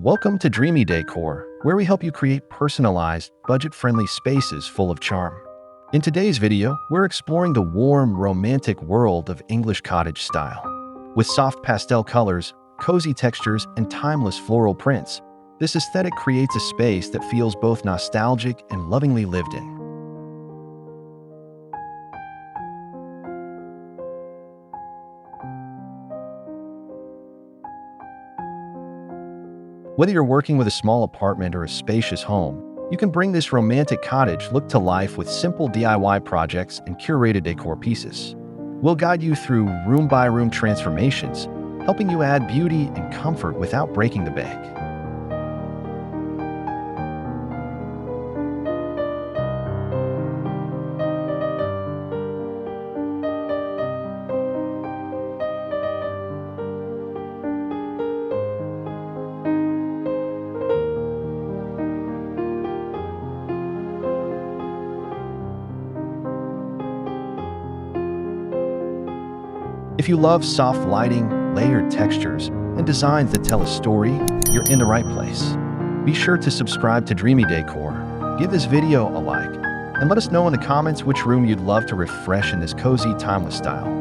Welcome to Dreamy Decor, where we help you create personalized, budget-friendly spaces full of charm. In today's video, we're exploring the warm, romantic world of English cottage style. With soft pastel colors, cozy textures, and timeless floral prints, this aesthetic creates a space that feels both nostalgic and lovingly lived in. Whether you're working with a small apartment or a spacious home, you can bring this romantic cottage look to life with simple DIY projects and curated decor pieces. We'll guide you through room-by-room transformations, helping you add beauty and comfort without breaking the bank. If you love soft lighting, layered textures, and designs that tell a story, you're in the right place. Be sure to subscribe to Dreamy Decor, give this video a like, and let us know in the comments which room you'd love to refresh in this cozy, timeless style.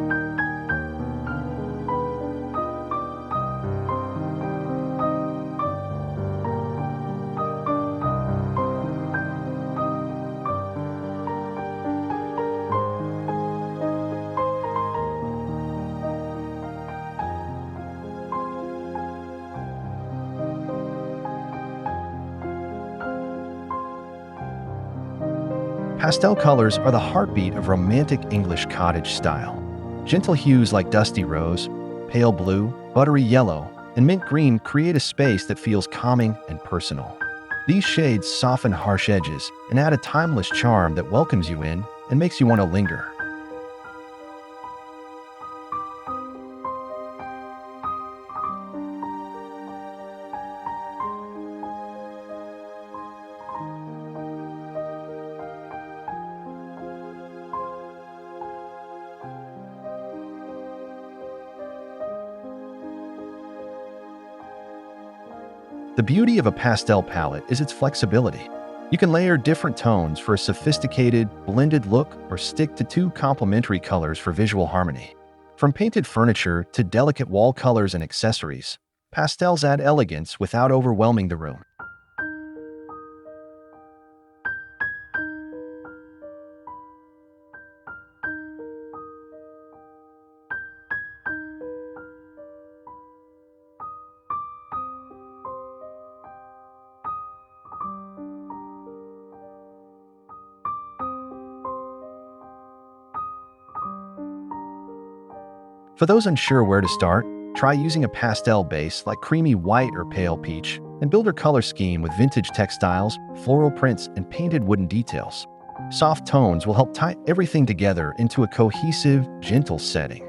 Pastel colors are the heartbeat of romantic English cottage style. Gentle hues like dusty rose, pale blue, buttery yellow, and mint green create a space that feels calming and personal. These shades soften harsh edges and add a timeless charm that welcomes you in and makes you want to linger. The beauty of a pastel palette is its flexibility. You can layer different tones for a sophisticated, blended look or stick to two complementary colors for visual harmony. From painted furniture to delicate wall colors and accessories, pastels add elegance without overwhelming the room. For those unsure where to start, try using a pastel base like creamy white or pale peach and build your color scheme with vintage textiles, floral prints, and painted wooden details. Soft tones will help tie everything together into a cohesive, gentle setting.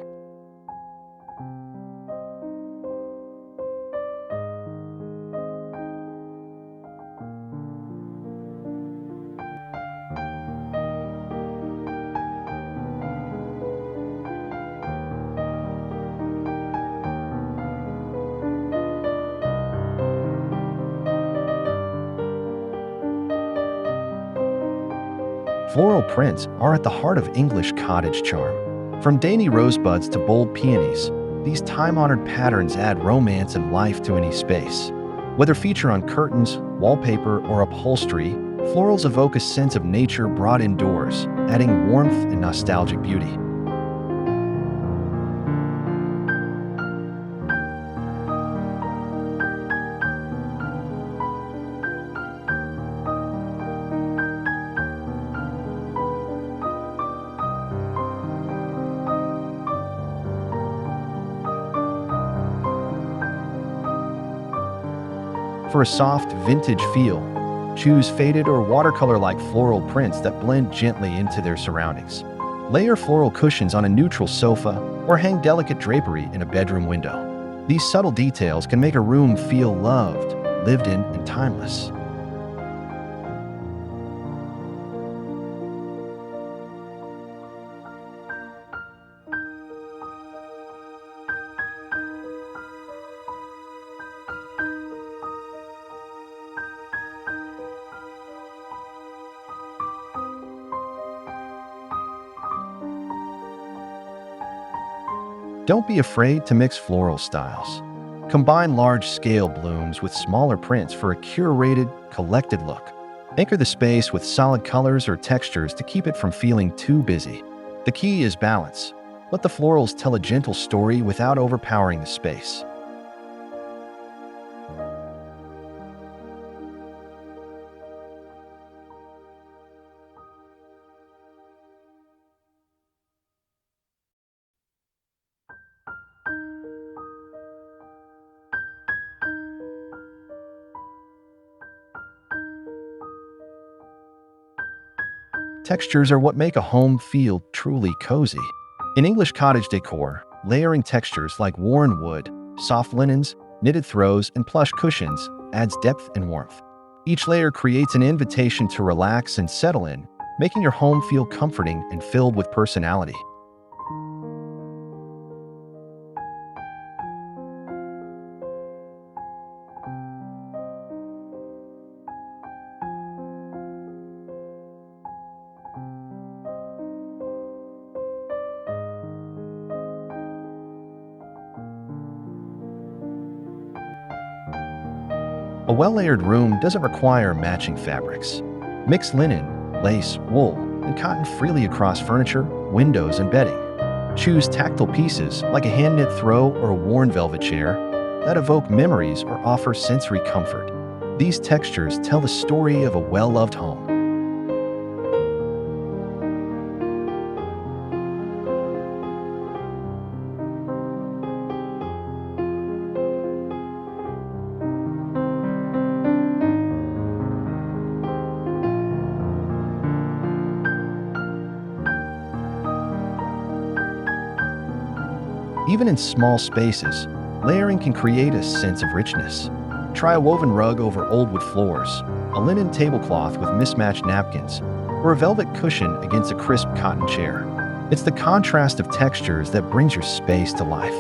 Floral prints are at the heart of English cottage charm. From dainty rosebuds to bold peonies, these time-honored patterns add romance and life to any space. Whether featured on curtains, wallpaper, or upholstery, florals evoke a sense of nature brought indoors, adding warmth and nostalgic beauty. For a soft, vintage feel, choose faded or watercolor-like floral prints that blend gently into their surroundings. Layer floral cushions on a neutral sofa or hang delicate drapery in a bedroom window. These subtle details can make a room feel loved, lived in, and timeless. Don't be afraid to mix floral styles. Combine large-scale blooms with smaller prints for a curated, collected look. Anchor the space with solid colors or textures to keep it from feeling too busy. The key is balance. Let the florals tell a gentle story without overpowering the space. Textures are what make a home feel truly cozy. In English cottage decor, layering textures like worn wood, soft linens, knitted throws, and plush cushions adds depth and warmth. Each layer creates an invitation to relax and settle in, making your home feel comforting and filled with personality. A well-layered room doesn't require matching fabrics. Mix linen, lace, wool, and cotton freely across furniture, windows, and bedding. Choose tactile pieces like a hand-knit throw or a worn velvet chair that evoke memories or offer sensory comfort. These textures tell the story of a well-loved home. Even in small spaces, layering can create a sense of richness. Try a woven rug over old wood floors, a linen tablecloth with mismatched napkins, or a velvet cushion against a crisp cotton chair. It's the contrast of textures that brings your space to life.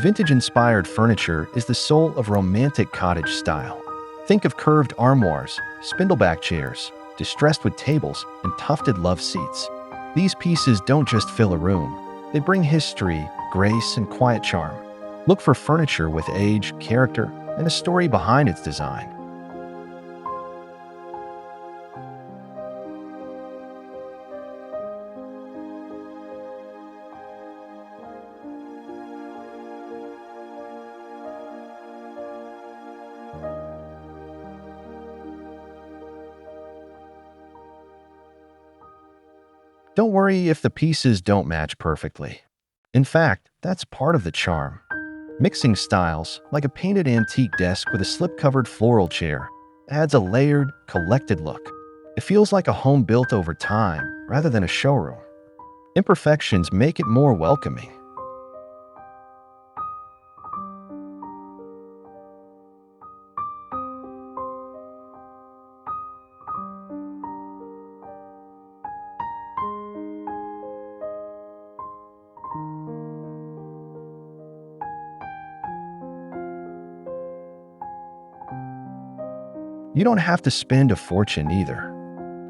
Vintage-inspired furniture is the soul of romantic cottage style. Think of curved armoires, spindleback chairs, distressed wood tables, and tufted love seats. These pieces don't just fill a room. They bring history, grace, and quiet charm. Look for furniture with age, character, and a story behind its design. Don't worry if the pieces don't match perfectly. In fact, that's part of the charm. Mixing styles, like a painted antique desk with a slip-covered floral chair, adds a layered, collected look. It feels like a home built over time rather than a showroom. Imperfections make it more welcoming. You don't have to spend a fortune either.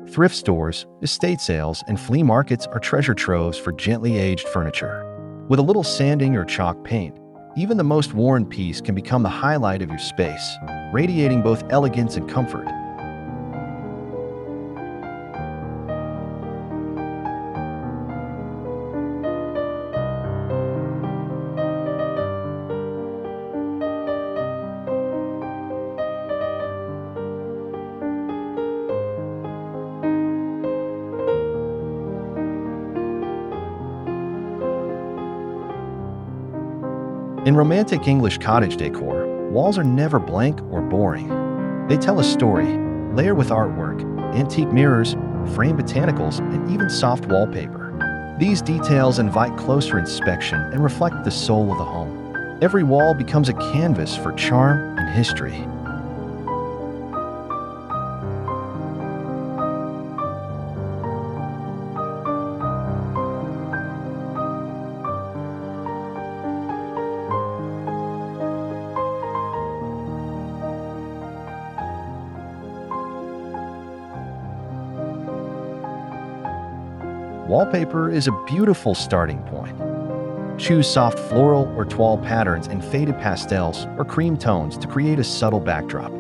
Thrift stores, estate sales, and flea markets are treasure troves for gently aged furniture. With a little sanding or chalk paint, even the most worn piece can become the highlight of your space, radiating both elegance and comfort. In romantic English cottage decor, walls are never blank or boring. They tell a story, layer with artwork, antique mirrors, framed botanicals, and even soft wallpaper. These details invite closer inspection and reflect the soul of the home. Every wall becomes a canvas for charm and history. Wallpaper is a beautiful starting point. Choose soft floral or toile patterns in faded pastels or cream tones to create a subtle backdrop.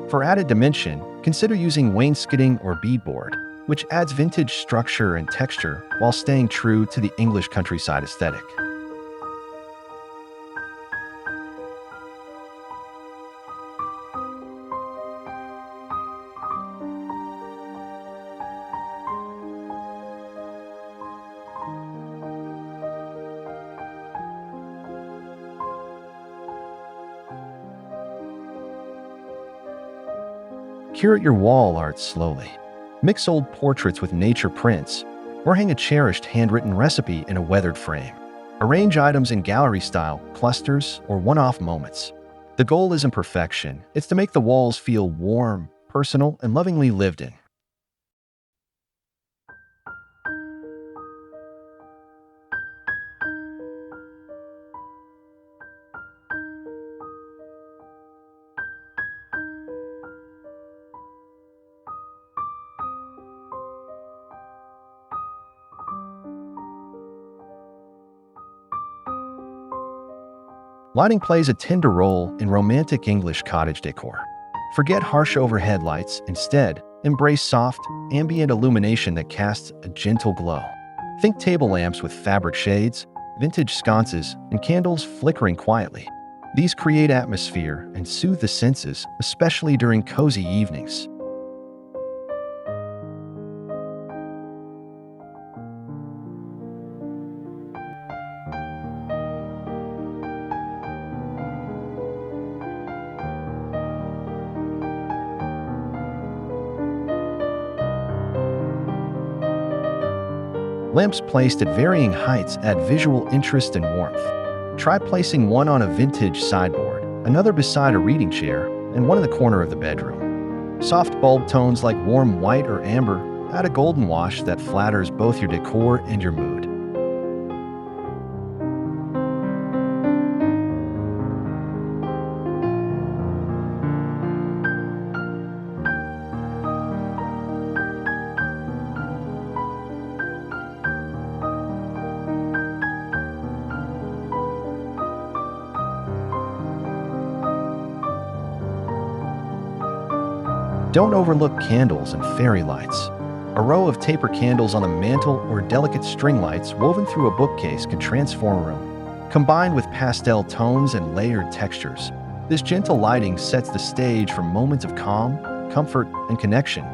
For added dimension, consider using wainscoting or beadboard, which adds vintage structure and texture while staying true to the English countryside aesthetic. Curate your wall art slowly. Mix old portraits with nature prints, or hang a cherished handwritten recipe in a weathered frame. Arrange items in gallery-style, clusters, or one-off moments. The goal isn't perfection, it's to make the walls feel warm, personal, and lovingly lived in. Lighting plays a tender role in romantic English cottage decor. Forget harsh overhead lights. Instead, embrace soft, ambient illumination that casts a gentle glow. Think table lamps with fabric shades, vintage sconces, and candles flickering quietly. These create atmosphere and soothe the senses, especially during cozy evenings. Lamps placed at varying heights add visual interest and warmth. Try placing one on a vintage sideboard, another beside a reading chair, and one in the corner of the bedroom. Soft bulb tones like warm white or amber add a golden wash that flatters both your decor and your mood. Don't overlook candles and fairy lights. A row of taper candles on the mantle or delicate string lights woven through a bookcase can transform a room. Combined with pastel tones and layered textures, this gentle lighting sets the stage for moments of calm, comfort, and connection.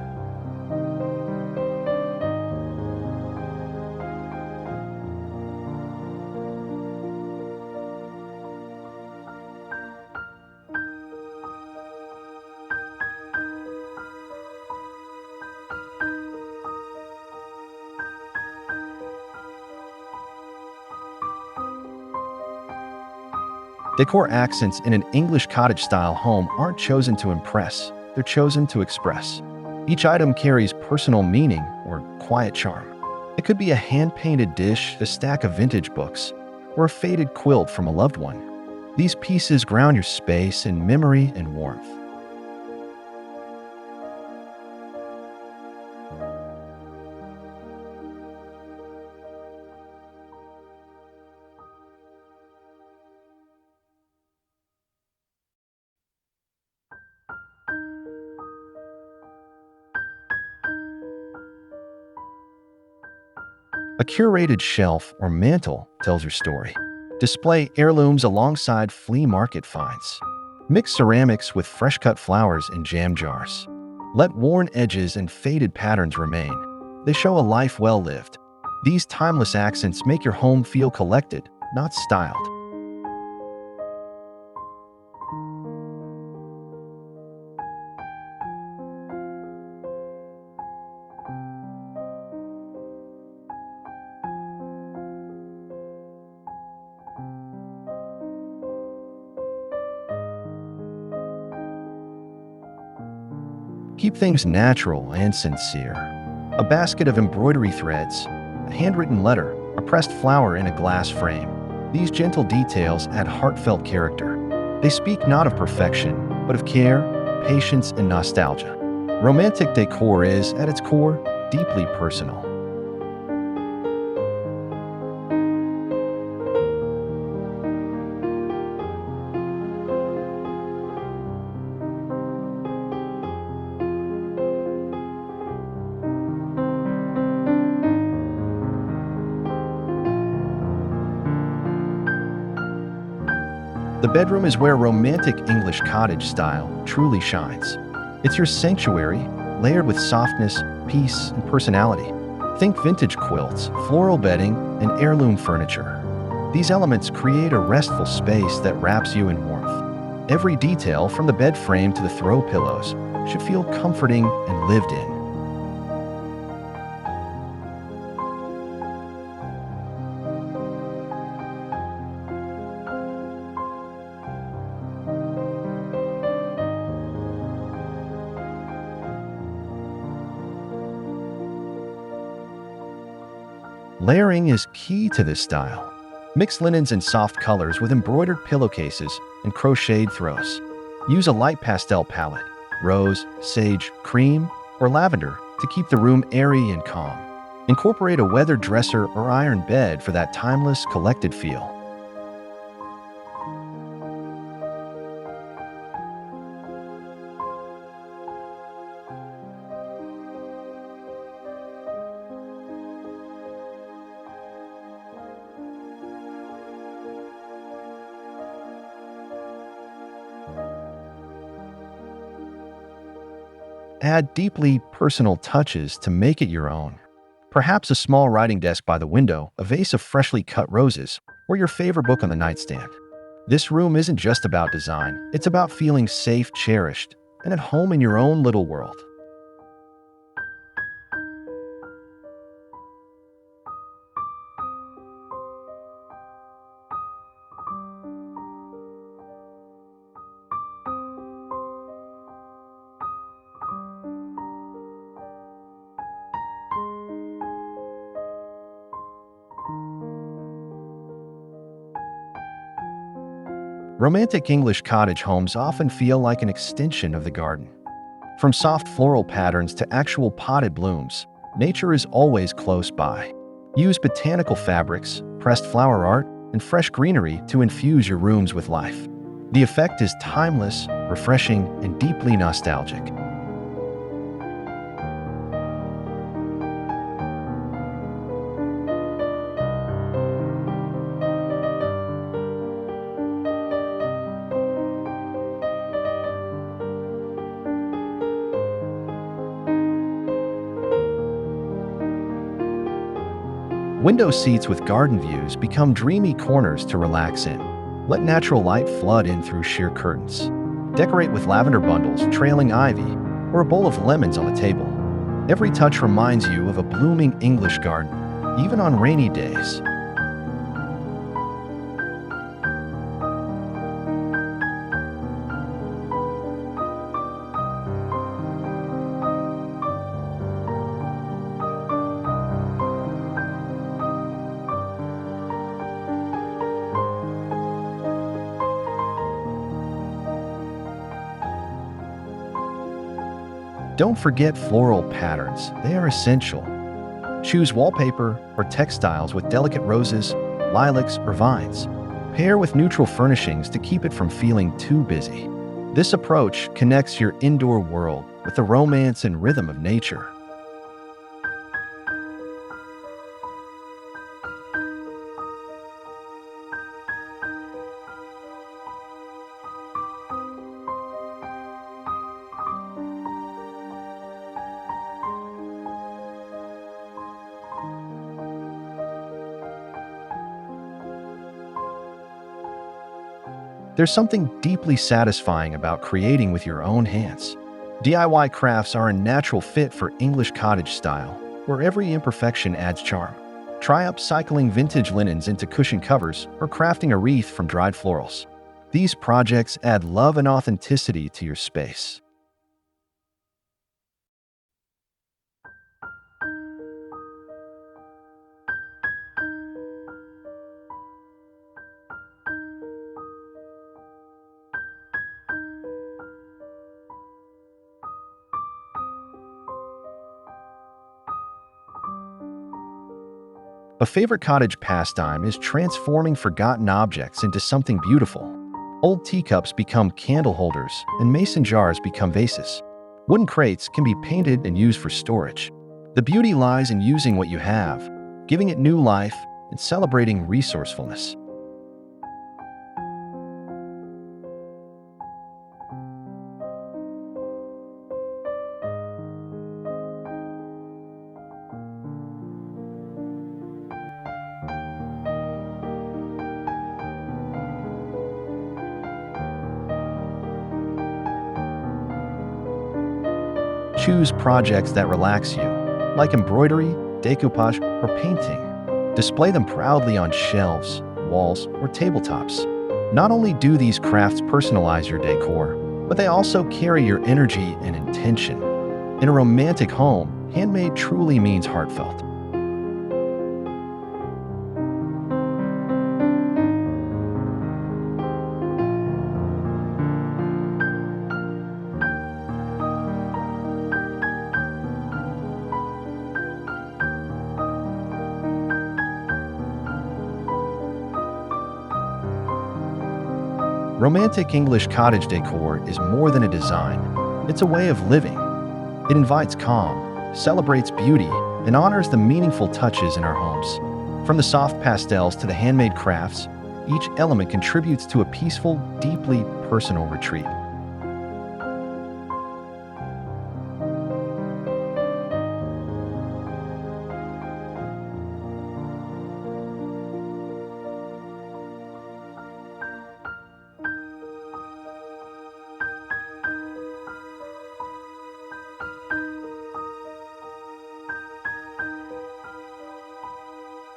Decor accents in an English cottage-style home aren't chosen to impress, they're chosen to express. Each item carries personal meaning or quiet charm. It could be a hand-painted dish, a stack of vintage books, or a faded quilt from a loved one. These pieces ground your space in memory and warmth. A curated shelf or mantle tells your story. Display heirlooms alongside flea market finds. Mix ceramics with fresh-cut flowers in jam jars. Let worn edges and faded patterns remain. They show a life well lived. These timeless accents make your home feel collected, not styled. Keep things natural and sincere. A basket of embroidery threads, a handwritten letter, a pressed flower in a glass frame. These gentle details add heartfelt character. They speak not of perfection, but of care, patience, and nostalgia. Romantic decor is, at its core, deeply personal. The bedroom is where Romantic English Cottage Style truly shines. It's your sanctuary, layered with softness, peace, and personality. Think vintage quilts, floral bedding, and heirloom furniture. These elements create a restful space that wraps you in warmth. Every detail, from the bed frame to the throw pillows, should feel comforting and lived in. Layering is key to this style. Mix linens and soft colors with embroidered pillowcases and crocheted throws. Use a light pastel palette, rose, sage, cream, or lavender, to keep the room airy and calm. Incorporate a weathered dresser or iron bed for that timeless, collected feel. Add deeply personal touches to make it your own. Perhaps a small writing desk by the window, a vase of freshly cut roses, or your favorite book on the nightstand. This room isn't just about design, it's about feeling safe, cherished, and at home in your own little world. Romantic English cottage homes often feel like an extension of the garden. From soft floral patterns to actual potted blooms, nature is always close by. Use botanical fabrics, pressed flower art, and fresh greenery to infuse your rooms with life. The effect is timeless, refreshing, and deeply nostalgic. Window seats with garden views become dreamy corners to relax in. Let natural light flood in through sheer curtains. Decorate with lavender bundles, trailing ivy, or a bowl of lemons on the table. Every touch reminds you of a blooming English garden, even on rainy days. Don't forget floral patterns, they are essential. Choose wallpaper or textiles with delicate roses, lilacs, or vines. Pair with neutral furnishings to keep it from feeling too busy. This approach connects your indoor world with the romance and rhythm of nature. There's something deeply satisfying about creating with your own hands. DIY crafts are a natural fit for English cottage style, where every imperfection adds charm. Try upcycling vintage linens into cushion covers or crafting a wreath from dried florals. These projects add love and authenticity to your space. A favorite cottage pastime is transforming forgotten objects into something beautiful. Old teacups become candle holders, and mason jars become vases. Wooden crates can be painted and used for storage. The beauty lies in using what you have, giving it new life, and celebrating resourcefulness. choose projects that relax you, like embroidery, decoupage, or painting. Display them proudly on shelves, walls, or tabletops. Not only do these crafts personalize your decor, but they also carry your energy and intention. In a romantic home, handmade truly means heartfelt. Romantic English cottage decor is more than a design. It's a way of living. It invites calm, celebrates beauty, and honors the meaningful touches in our homes. From the soft pastels to the handmade crafts, each element contributes to a peaceful, deeply personal retreat.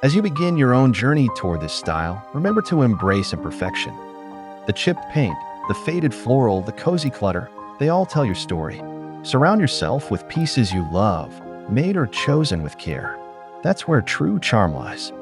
As you begin your own journey toward this style, remember to embrace imperfection. The chipped paint, the faded floral, the cozy clutter, they all tell your story. Surround yourself with pieces you love, made or chosen with care. That's where true charm lies.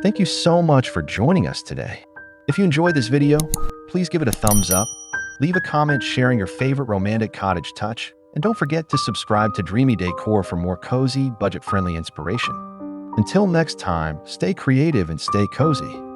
Thank you so much for joining us today. If you enjoyed this video, please give it a thumbs up, leave a comment sharing your favorite romantic cottage touch, and don't forget to subscribe to Dreamy Decor for more cozy, budget-friendly inspiration. Until next time, stay creative and stay cozy.